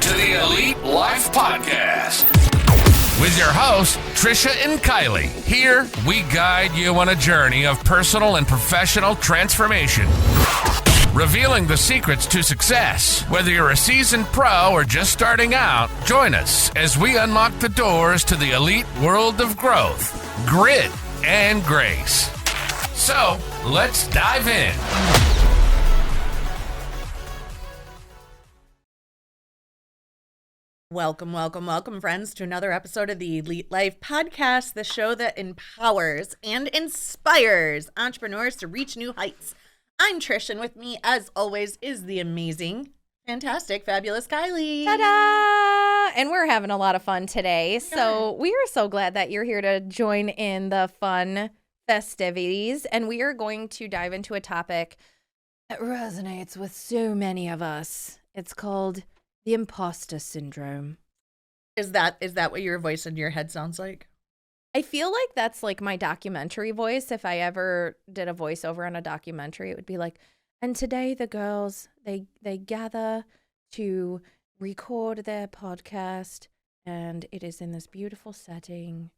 to the Elite Life Podcast with your hosts, Trisha and Kylee. Here, we guide you on a journey of personal and professional transformation, revealing the secrets to success. Whether you're a seasoned pro or just starting out, join us as we unlock the doors to the elite world of growth, grit, and grace. So, let's dive in. Welcome, friends, to another episode of the Elite Life Podcast, the show that empowers and inspires entrepreneurs to reach new heights. I'm Trish, and with me, as always, is the amazing, fantastic, fabulous Kylee. Ta-da! And we're having a lot of fun today. So we are so glad that you're here to join in the fun festivities. And we are going to dive into a topic that resonates with so many of us. It's called the imposter syndrome. Is that what your voice in your head sounds like? I feel like that's like my documentary voice. If I ever did a voiceover on a documentary, it would be like, and today the girls, they gather to record their podcast, and it is in this beautiful setting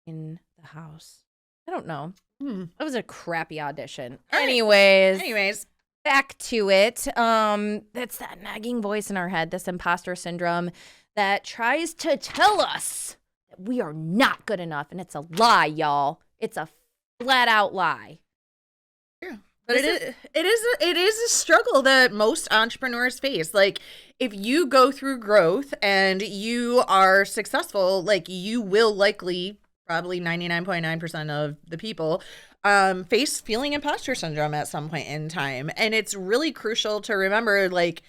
in the house. I don't know. That was a crappy audition. Anyways. Back to it. It's that nagging voice in our head, this imposter syndrome that tries to tell us that we are not good enough. And it's a lie, y'all. It's a flat out lie. Yeah. But it is a struggle that most entrepreneurs face. Like, if you go through growth and you are successful, like, you will likely, probably 99.9% of the people, face feeling imposter syndrome at some point in time. And it's really crucial to remember, like,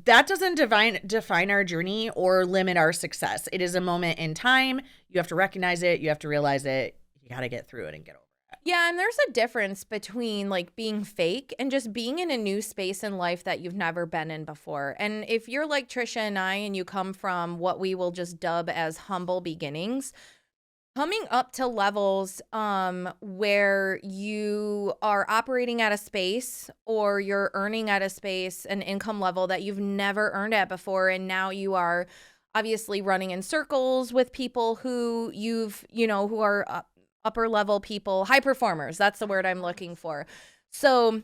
that doesn't define our journey or limit our success. It is a moment in time. You have to recognize it. You have to realize it. You got to get through it and get over it. Yeah, and there's a difference between, like, being fake and just being in a new space in life that you've never been in before. And if you're like Trisha and I, and you come from what we will just dub as humble beginnings, coming up to levels where you are operating at a space or you're earning at a space, an income level that you've never earned at before, and now you are obviously running in circles with people who who are upper level people, high performers. That's the word I'm looking for. So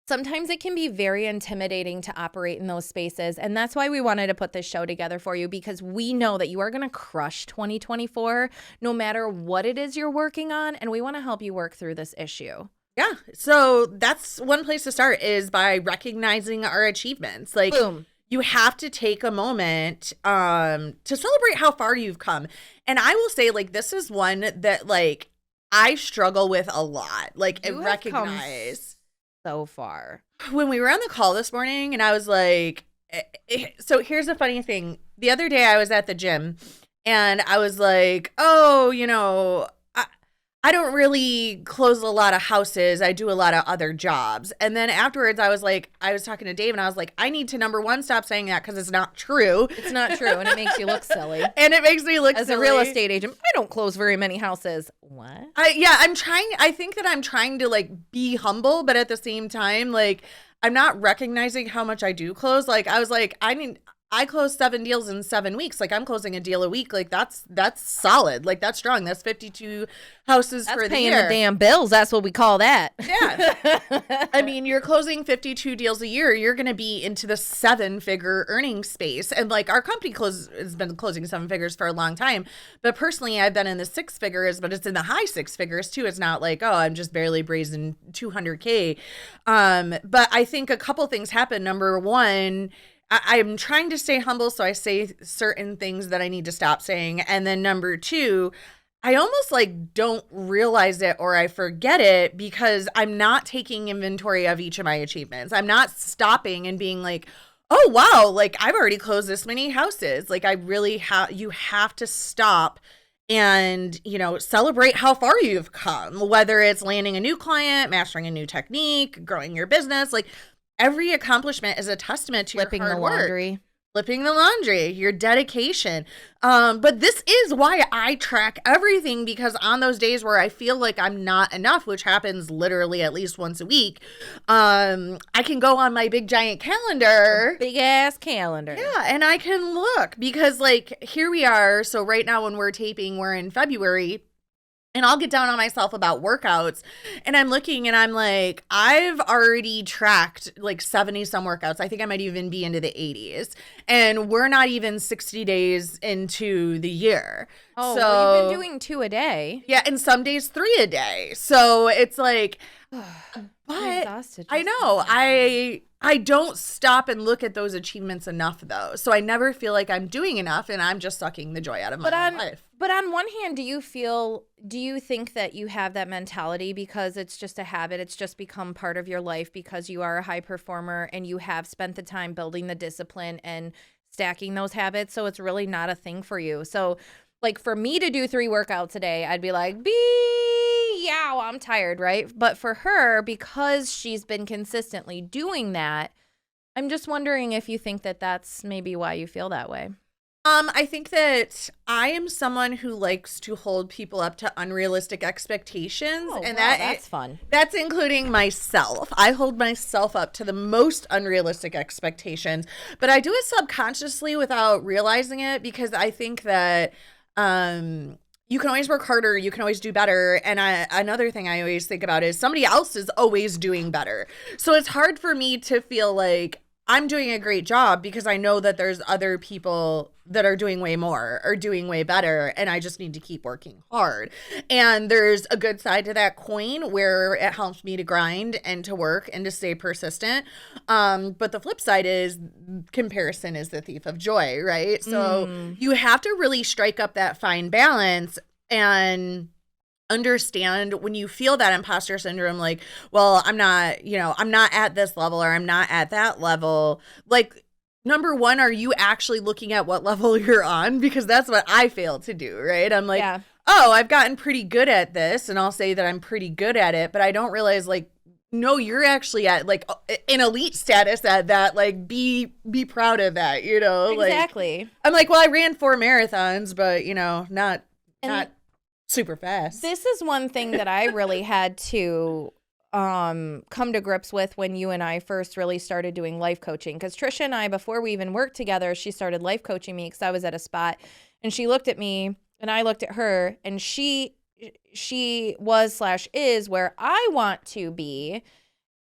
sometimes it can be very intimidating to operate in those spaces. And that's why we wanted to put this show together for you, because we know that you are going to crush 2024 no matter what it is you're working on. And we want to help you work through this issue. Yeah. So that's one place to start, is by recognizing our achievements. Like, boom. You have to take a moment to celebrate how far you've come. And I will say, like, this is one that, like, I struggle with a lot. Like, You I have recognize so far. When we were on the call this morning, and I was like, so here's the funny thing. The other day I was at the gym, and I was like, oh, I don't really close a lot of houses. I do a lot of other jobs. And then afterwards I was talking to Dave, and I was like, I need to, number one, stop saying that, because it's not true. It's not true, and it makes you look silly. And it makes me look As silly. a real estate agent, I don't close very many houses. What? I think that I'm trying to, like, be humble, but at the same time, like, I'm not recognizing how much I do close. Like, I was like, I closed 7 deals in 7 weeks. Like, I'm closing a deal a week. Like, that's solid. Like, that's strong. That's 52 houses for the year. That's paying the damn bills. That's what we call that. Yeah. I mean, you're closing 52 deals a year. You're going to be into the 7-figure earning space. And, like, our company has been closing 7 figures for a long time. But personally, I've been in the 6 figures, but it's in the high 6 figures too. It's not like, oh, I'm just barely brazen 200K. But I think a couple things happen. Number one, I'm trying to stay humble, so I say certain things that I need to stop saying. And then number two, I almost, like, don't realize it, or I forget it, because I'm not taking inventory of each of my achievements. I'm not stopping and being like, oh, wow, like, I've already closed this many houses. Like, I really you have to stop and, celebrate how far you've come, whether it's landing a new client, mastering a new technique, growing your business. Like, every accomplishment is a testament to Flipping your hard the work. laundry. flipping the laundry, your dedication. But this is why I track everything, because on those days where I feel like I'm not enough, which happens literally at least once a week, I can go on my big giant calendar. Big ass calendar. Yeah, and I can look, because like here we are. So right now when we're taping, we're in February. And I'll get down on myself about workouts, and I'm looking and I'm like, I've already tracked like 70 some workouts. I think I might even be into the 80s, and we're not even 60 days into the year. Oh, so well, you've been doing 2 a day. Yeah, and some days 3 a day. So it's like, I'm but exhausted I just know thinking. I don't stop and look at those achievements enough, though. So I never feel like I'm doing enough, and I'm just sucking the joy out of my own life. But on one hand, do you think that you have that mentality because it's just a habit? It's just become part of your life because you are a high performer and you have spent the time building the discipline and stacking those habits. So it's really not a thing for you. So like for me to do 3 workouts a day, I'd be like, yeah, I'm tired, right? But for her, because she's been consistently doing that, I'm just wondering if you think that that's maybe why you feel that way. I think that I am someone who likes to hold people up to unrealistic expectations. Oh, and wow, that's fun. That's including myself. I hold myself up to the most unrealistic expectations, but I do it subconsciously without realizing it, because I think that you can always work harder. You can always do better. And another thing I always think about is somebody else is always doing better. So it's hard for me to feel like I'm doing a great job, because I know that there's other people that are doing way more or doing way better, and I just need to keep working hard. And there's a good side to that coin where it helps me to grind and to work and to stay persistent. But the flip side is comparison is the thief of joy, right? So you have to really strike up that fine balance and understand when you feel that imposter syndrome, like, well, I'm not at this level, or I'm not at that level. Like, number one, are you actually looking at what level you're on? Because that's what I fail to do, right? I'm like, oh, I've gotten pretty good at this, and I'll say that I'm pretty good at it, but I don't realize, like, no, you're actually at like an elite status at that. Like, be proud of that, Exactly. Like, I'm like, well, I ran 4 marathons, but not super fast. This is one thing that I really had to come to grips with when you and I first really started doing life coaching. Because Trisha and I, before we even worked together, she started life coaching me because I was at a spot, and she looked at me and I looked at her, and she was/is where I want to be,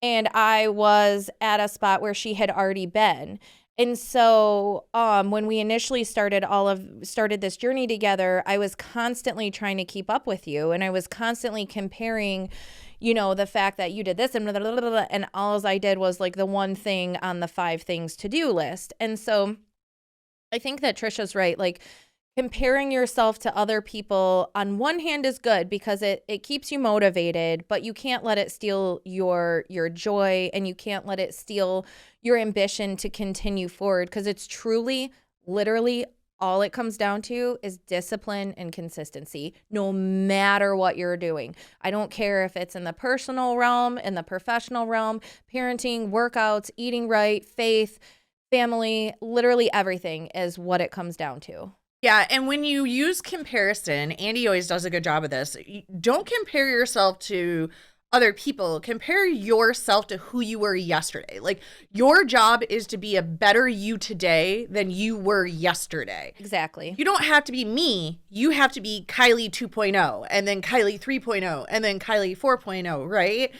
and I was at a spot where she had already been. And so when we initially started this journey together, I was constantly trying to keep up with you, and I was constantly comparing, the fact that you did this and blah, blah, blah, blah, and all I did was like the one thing on the 5 things to do list. And so I think that Trisha's right. Like, comparing yourself to other people on one hand is good because it keeps you motivated, but you can't let it steal your joy, and you can't let it steal your ambition to continue forward, because it's truly, literally, all it comes down to is discipline and consistency, no matter what you're doing. I don't care if it's in the personal realm, in the professional realm, parenting, workouts, eating right, faith, family, literally everything is what it comes down to. Yeah, and when you use comparison, Andy always does a good job of this. Don't compare yourself to other people. Compare yourself to who you were yesterday. Like, your job is to be a better you today than you were yesterday. Exactly. You don't have to be me. You have to be Kylee 2.0, and then Kylee 3.0, and then Kylee 4.0, right?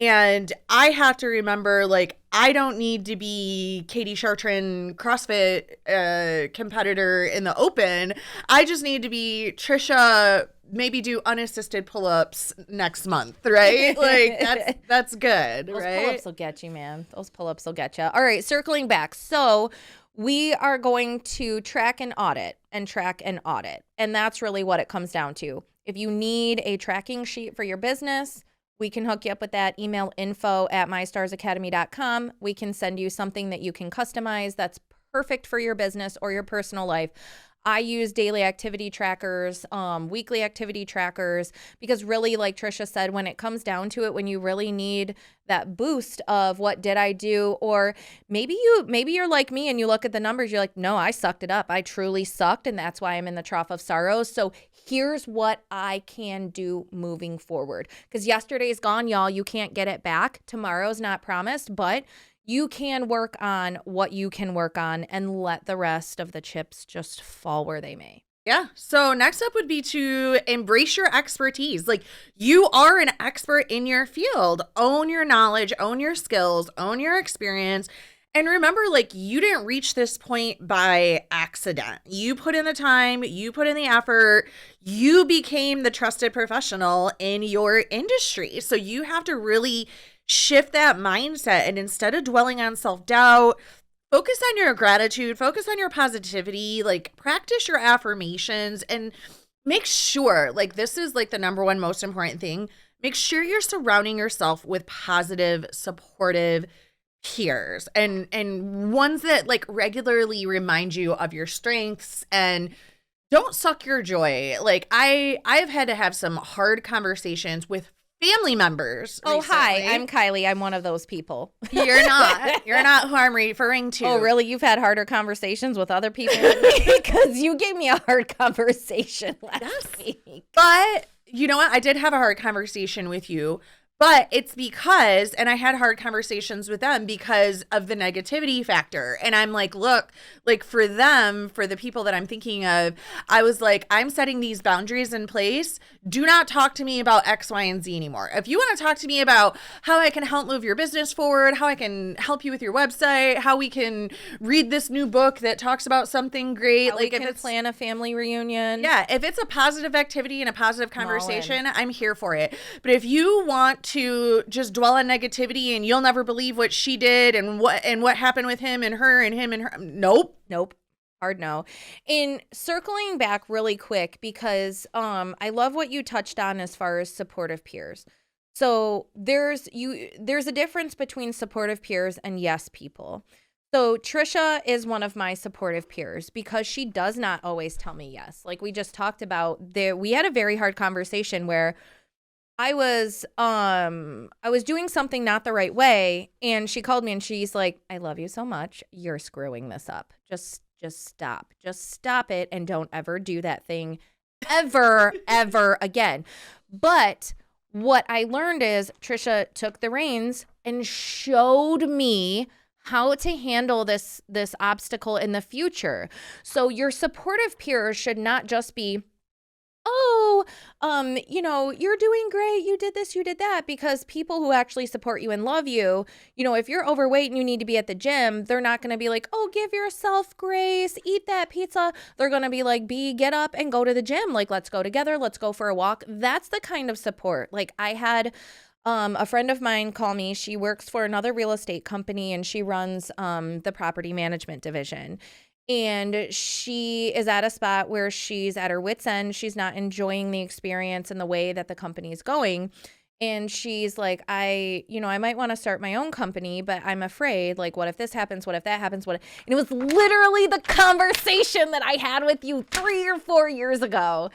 And I have to remember, like, I don't need to be Katie Chartrand CrossFit competitor in the open. I just need to be Trisha, maybe do unassisted pull-ups next month, right? Like, that's good, Those right? pull-ups will get you, man. Those pull-ups will get you. All right, circling back. So we are going to track and audit. And that's really what it comes down to. If you need a tracking sheet for your business, we can hook you up with that. Email info@mystarsacademy.com. We can send you something that you can customize that's perfect for your business or your personal life. I use daily activity trackers, weekly activity trackers, because really, like Trisha said, when it comes down to it, when you really need that boost of what did I do, or maybe you're like me and you look at the numbers, you're like, no, I sucked it up. I truly sucked, and that's why I'm in the trough of sorrows. So here's what I can do moving forward. Because yesterday's gone, y'all. You can't get it back. Tomorrow's not promised, but you can work on what you can work on and let the rest of the chips just fall where they may. Yeah. So next up would be to embrace your expertise. Like, you are an expert in your field. Own your knowledge, own your skills, own your experience. And remember, like, you didn't reach this point by accident. You put in the time, you put in the effort, you became the trusted professional in your industry. So you have to really shift that mindset, and instead of dwelling on self-doubt, focus on your gratitude, focus on your positivity, like practice your affirmations, and make sure, like, this is like the number one most important thing, make sure you're surrounding yourself with positive, supportive peers and ones that like regularly remind you of your strengths and don't suck your joy. Like, I've had to have some hard conversations with family members. Oh, recently. hi, I'm Kylie. I'm one of those people. You're not who I'm referring to. Oh, really? You've had harder conversations with other people? Because you gave me a hard conversation last week. But you know what? I did have a hard conversation with you. But it's because, and I had hard conversations with them because of the negativity factor. And I'm like, look, like for them, for the people that I'm thinking of, I was like, I'm setting these boundaries in place. Do not talk to me about X, Y, and Z anymore. If you want to talk to me about how I can help move your business forward, how I can help you with your website, how we can read this new book that talks about something great. How like we if can it's plan a family reunion. Yeah, if it's a positive activity and a positive conversation, I'm here for it. But if you want to just dwell on negativity and you'll never believe what she did and what happened with him and her and him and her, nope. Hard no. In circling back really quick, because I love what you touched on as far as supportive peers. So there's a difference between supportive peers and yes people. So Trisha is one of my supportive peers because she does not always tell me yes. Like we just talked about, we had a very hard conversation where I was doing something not the right way, and she called me and she's like, I love you so much. You're screwing this up. Just stop. Just stop it and don't ever do that thing ever again. But what I learned is Trisha took the reins and showed me how to handle this obstacle in the future. So your supportive peers should not just be, you're doing great. You did this, you did that, because people who actually support you and love you, if you're overweight and you need to be at the gym, they're not going to be like, oh, give yourself grace, eat that pizza. They're going to be like, get up and go to the gym. Like, let's go together. Let's go for a walk. That's the kind of support. Like I had a friend of mine call me. She works for another real estate company and she runs the property management division. And she is at a spot where she's at her wit's end. She's not enjoying the experience and the way that the company is going. And she's like, I might want to start my own company, but I'm afraid, like, what if this happens? What if that happens? And it was literally the conversation that I had with you 3 or 4 years ago.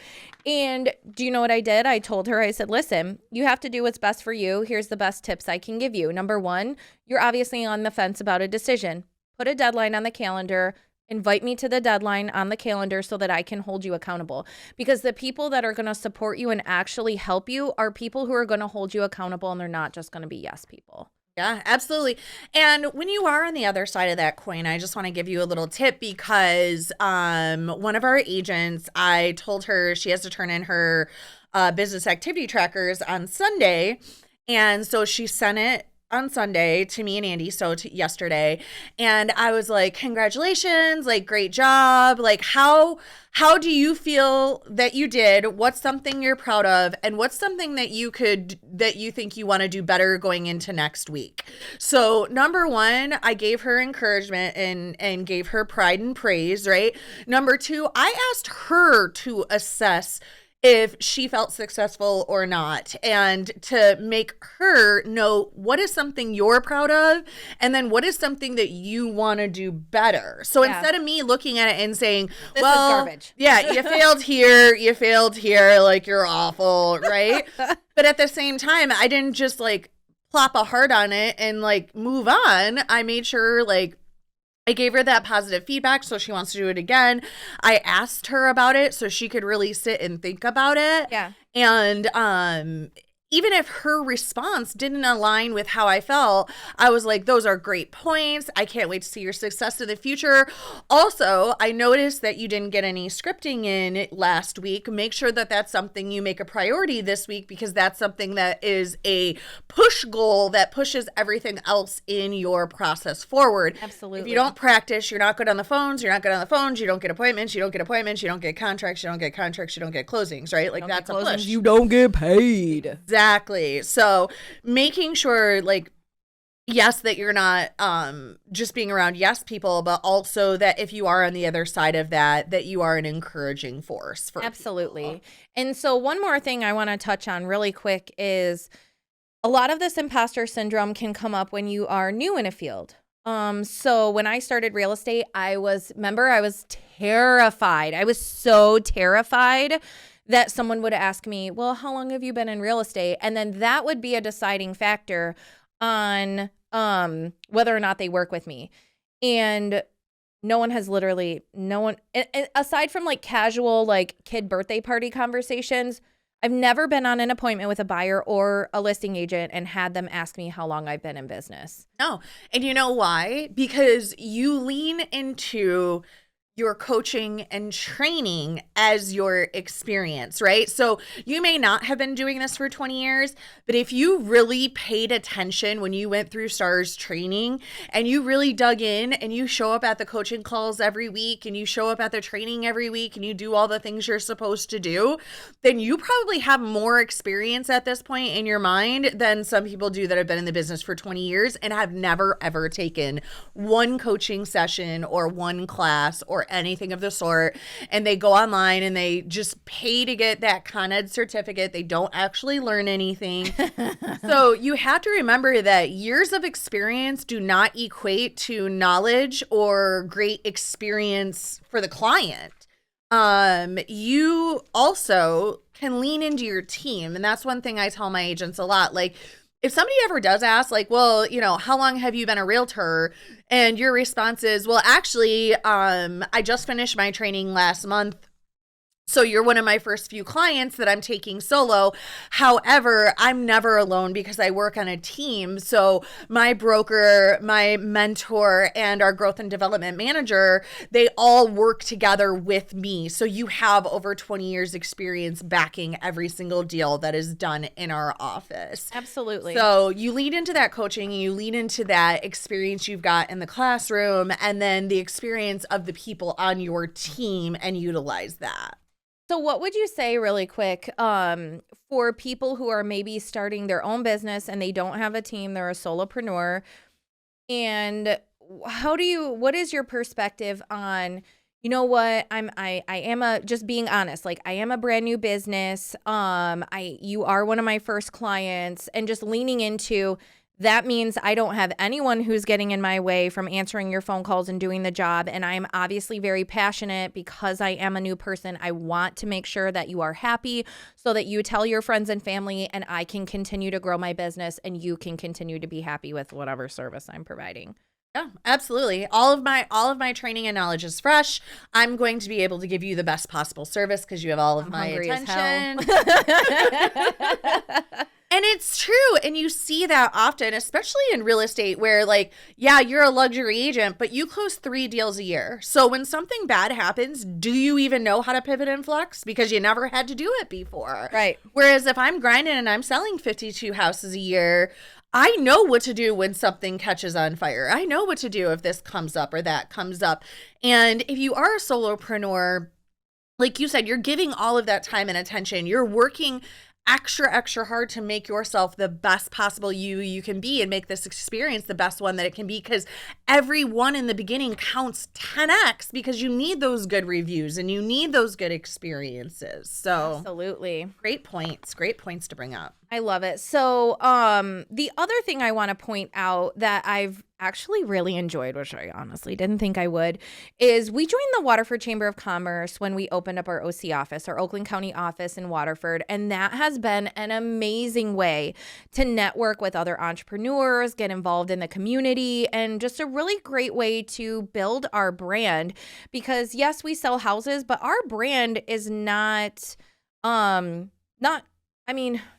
And do you know what I did? I told her, I said, listen, you have to do what's best for you. Here's the best tips I can give you. Number one, you're obviously on the fence about a decision. Put a deadline on the calendar. Invite me to the deadline on the calendar so that I can hold you accountable. Because the people that are going to support you and actually help you are people who are going to hold you accountable, and they're not just going to be yes people. Yeah, absolutely. And when you are on the other side of that coin, I just want to give you a little tip because one of our agents, I told her she has to turn in her business activity trackers on Sunday. And so she sent it on Sunday to me and Andy, so yesterday, and I was like, congratulations, like, great job. Like, how do you feel that you did? What's something you're proud of? And what's something that you think you want to do better going into next week? So number one, I gave her encouragement and gave her pride and praise, right? Number two, I asked her to assess if she felt successful or not, and to make her know what is something you're proud of and then what is something that you want to do better. So instead of me looking at it and saying, this is garbage. Yeah, you failed here, like you're awful, right? But at the same time, I didn't just like plop a heart on it and like move on. I made sure like I gave her that positive feedback, so she wants to do it again. I asked her about it so she could really sit and think about it. Yeah. And even if her response didn't align with how I felt, I was like, those are great points. I can't wait to see your success in the future. Also, I noticed that you didn't get any scripting in last week. Make sure that that's something you make a priority this week, because that's something that is a push goal that pushes everything else in your process forward. Absolutely. If you don't practice, you're not good on the phones. You're not good on the phones. You don't get appointments. You don't get appointments. You don't get contracts. You don't get contracts. You don't get closings, right? Like that's a push. You don't get paid. Exactly. So making sure like, yes, that you're not just being around yes people, but also that if you are on the other side of that, that you are an encouraging force for Absolutely. people. And so one more thing I want to touch on really quick is a lot of this imposter syndrome can come up when you are new in a field. So when I started real estate, I was terrified. I was so terrified that someone would ask me, well, how long have you been in real estate? And then that would be a deciding factor on whether or not they work with me. And no one, aside from like casual, like kid birthday party conversations, I've never been on an appointment with a buyer or a listing agent and had them ask me how long I've been in business. No. And you know why? Because you lean into your coaching and training as your experience, right? So you may not have been doing this for 20 years, but if you really paid attention when you went through STARS training and you really dug in and you show up at the coaching calls every week and you show up at the training every week and you do all the things you're supposed to do, then you probably have more experience at this point in your mind than some people do that have been in the business for 20 years and have never ever taken one coaching session or one class or anything of the sort, and they go online and they just pay to get that Con Ed certificate. They don't actually learn anything. So you have to remember that years of experience do not equate to knowledge or great experience for the client. You also can lean into your team, and that's one thing I tell my agents a lot. Like, if somebody ever does ask, like, well, you know, how long have you been a realtor? And your response is, well, actually, I just finished my training last month. So you're one of my first few clients that I'm taking solo. However, I'm never alone because I work on a team. So my broker, my mentor, and our growth and development manager, they all work together with me. So you have over 20 years experience backing every single deal that is done in our office. Absolutely. So you lead into that coaching and you lead into that experience you've got in the classroom and then the experience of the people on your team and utilize that. So what would you say really quick for people who are maybe starting their own business and they don't have a team, they're a solopreneur, and what is your perspective on, you know what, just being honest, like I am a brand new business, you are one of my first clients, and just leaning into that means I don't have anyone who's getting in my way from answering your phone calls and doing the job. And I'm obviously very passionate because I am a new person. I want to make sure that you are happy so that you tell your friends and family and I can continue to grow my business and you can continue to be happy with whatever service I'm providing. Yeah, absolutely. All of my training and knowledge is fresh. I'm going to be able to give you the best possible service because you have all of my attention. And it's true. And you see that often, especially in real estate where like, yeah, you're a luxury agent, but you close 3 deals a year. So when something bad happens, do you even know how to pivot and flex? Because you never had to do it before. Right. Whereas if I'm grinding and I'm selling 52 houses a year, I know what to do when something catches on fire. I know what to do if this comes up or that comes up. And if you are a solopreneur, like you said, you're giving all of that time and attention. You're working extra hard to make yourself the best possible you can be and make this experience the best one that it can be, because every one in the beginning counts 10x, because you need those good reviews and you need those good experiences. So absolutely. Great points to bring up. I love it. So the other thing I want to point out that I've actually really enjoyed, which I honestly didn't think I would, is we joined the Waterford Chamber of Commerce when we opened up our OC office, our Oakland County office in Waterford. And that has been an amazing way to network with other entrepreneurs, get involved in the community, and just a really great way to build our brand. Because yes, we sell houses, but our brand is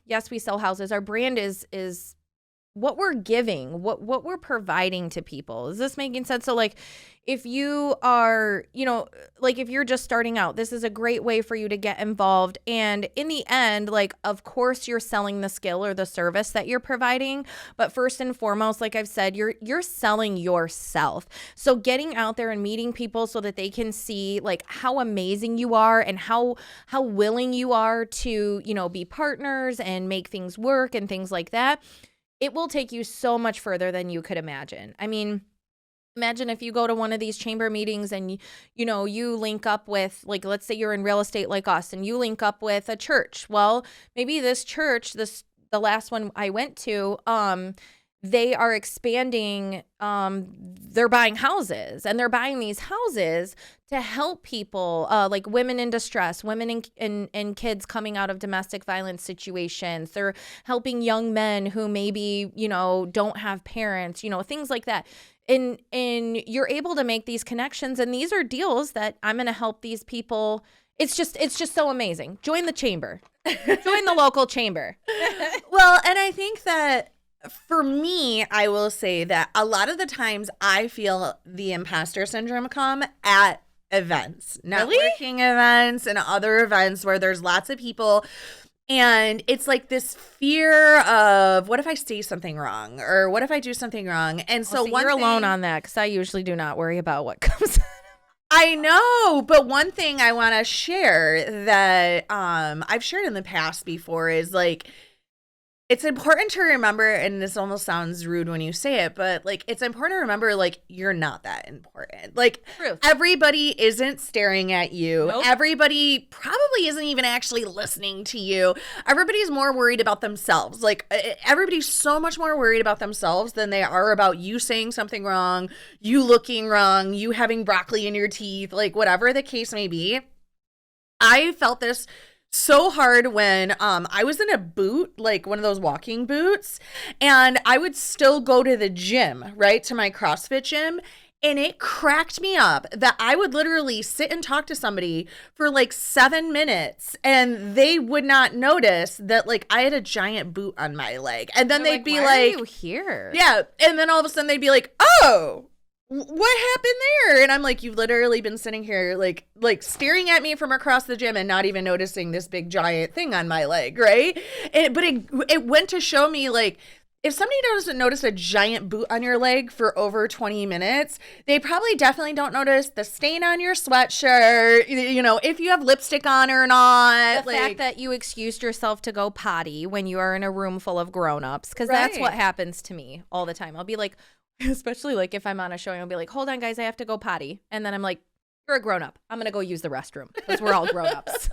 yes, we sell houses. Our brand is what we're giving, what we're providing to people. Is this making sense? So like, if you are, like if you're just starting out, this is a great way for you to get involved. And in the end, like, of course you're selling the skill or the service that you're providing, but first and foremost, like I've said, you're selling yourself. So getting out there and meeting people so that they can see like how amazing you are and how willing you are to, be partners and make things work and things like that. It will take you so much further than you could imagine. I mean, imagine if you go to one of these chamber meetings and, you link up with, like, let's say you're in real estate like us and you link up with a church. Well, maybe this church, the last one I went to, they are expanding, they're buying houses, and they're buying these houses to help people, like women in distress, women and kids coming out of domestic violence situations. They're helping young men who maybe, don't have parents, things like that. And you're able to make these connections, and these are deals that I'm going to help these people. It's just so amazing. Join the chamber. Join the local chamber. Well, and I think that for me, I will say that a lot of the times I feel the imposter syndrome come at events, networking events and other events where there's lots of people. And it's like this fear of, what if I say something wrong? Or what if I do something wrong? And so you're alone on that, because I usually do not worry about what comes out. I know, but one thing I want to share that I've shared in the past before is like, it's important to remember, and this almost sounds rude when you say it, but like, it's important to remember, like, you're not that important. Like, Truth. Everybody isn't staring at you. Nope. Everybody probably isn't even actually listening to you. Everybody's more worried about themselves. Like, everybody's so much more worried about themselves than they are about you saying something wrong, you looking wrong, you having broccoli in your teeth, like whatever the case may be. I felt this so hard when I was in a boot, like one of those walking boots, and I would still go to the gym, right, to my CrossFit gym, and it cracked me up that I would literally sit and talk to somebody for like 7 minutes, and they would not notice that like I had a giant boot on my leg, and then they'd be Why like, are you here? Yeah, and then all of a sudden they'd be like, oh, what happened there? And I'm like, you've literally been sitting here like staring at me from across the gym and not even noticing this big giant thing on my leg, right? But it went to show me, like, if somebody doesn't notice a giant boot on your leg for over 20 minutes, they probably definitely don't notice the stain on your sweatshirt, if you have lipstick on or not. The fact that you excused yourself to go potty when you are in a room full of grown-ups, because that's what happens to me all the time. I'll be like, especially like if I'm on a show, I'll be like, hold on guys, I have to go potty. And then I'm like, you're a grown up. I'm going to go use the restroom, because we're all grown ups.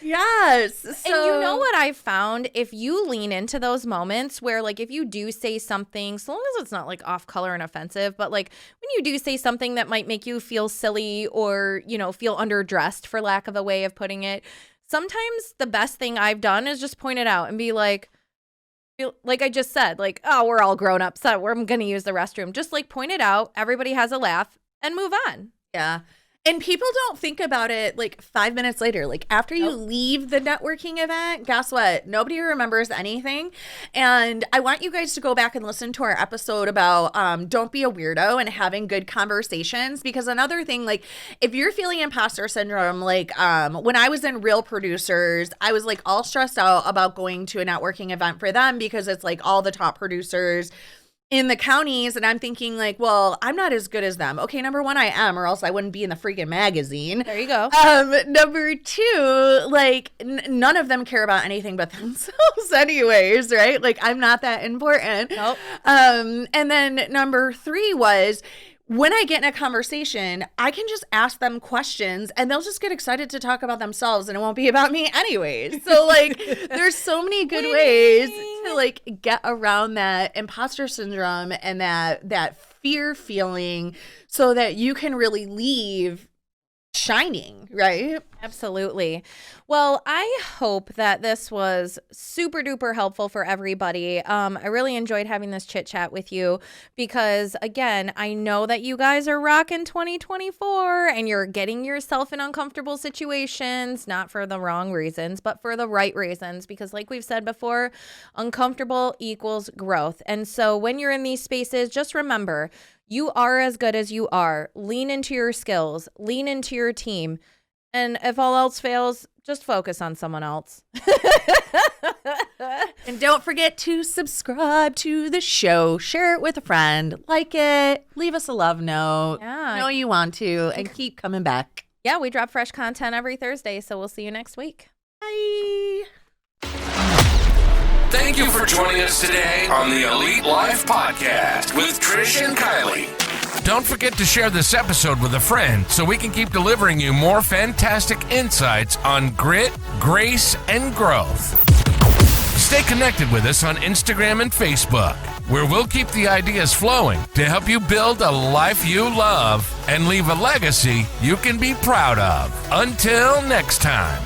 Yes. So, and you know what I found? If you lean into those moments where, like, if you do say something, so long as it's not like off color and offensive, but like when you do say something that might make you feel silly or, feel underdressed, for lack of a way of putting it, sometimes the best thing I've done is just point it out and be like I just said, like, oh, we're all grown up, so I'm going to use the restroom. Just like point it out, everybody has a laugh, and move on. Yeah. And people don't think about it like 5 minutes later. Like after you leave the networking event, guess what? Nobody remembers anything. And I want you guys to go back and listen to our episode about don't be a weirdo and having good conversations. Because another thing, like if you're feeling imposter syndrome, like when I was in Real Producers, I was like all stressed out about going to a networking event for them, because it's like all the top producers in the counties, and I'm thinking like, well, I'm not as good as them. Okay, number one, I am, or else I wouldn't be in the freaking magazine. There you go. Number two, like none of them care about anything but themselves anyways, right? Like I'm not that important. Nope. And then number three was, when I get in a conversation, I can just ask them questions and they'll just get excited to talk about themselves and it won't be about me anyways. So like there's so many good ways to like get around that imposter syndrome and that fear feeling so that you can really leave shining, right? Absolutely. Well, I hope that this was super duper helpful for everybody. I really enjoyed having this chit chat with you because, again, I know that you guys are rocking 2024 and you're getting yourself in uncomfortable situations, not for the wrong reasons, but for the right reasons. Because like we've said before, uncomfortable equals growth. And so when you're in these spaces, just remember, you are as good as you are. Lean into your skills, lean into your team. And if all else fails, just focus on someone else. And don't forget to subscribe to the show. Share it with a friend. Like it. Leave us a love note. Yeah. Know you want to. And keep coming back. Yeah, we drop fresh content every Thursday, so we'll see you next week. Bye. Thank you for joining us today on the Elite Life Podcast with Trish and Kylee. Don't forget to share this episode with a friend so we can keep delivering you more fantastic insights on grit, grace, and growth. Stay connected with us on Instagram and Facebook, where we'll keep the ideas flowing to help you build a life you love and leave a legacy you can be proud of. Until next time.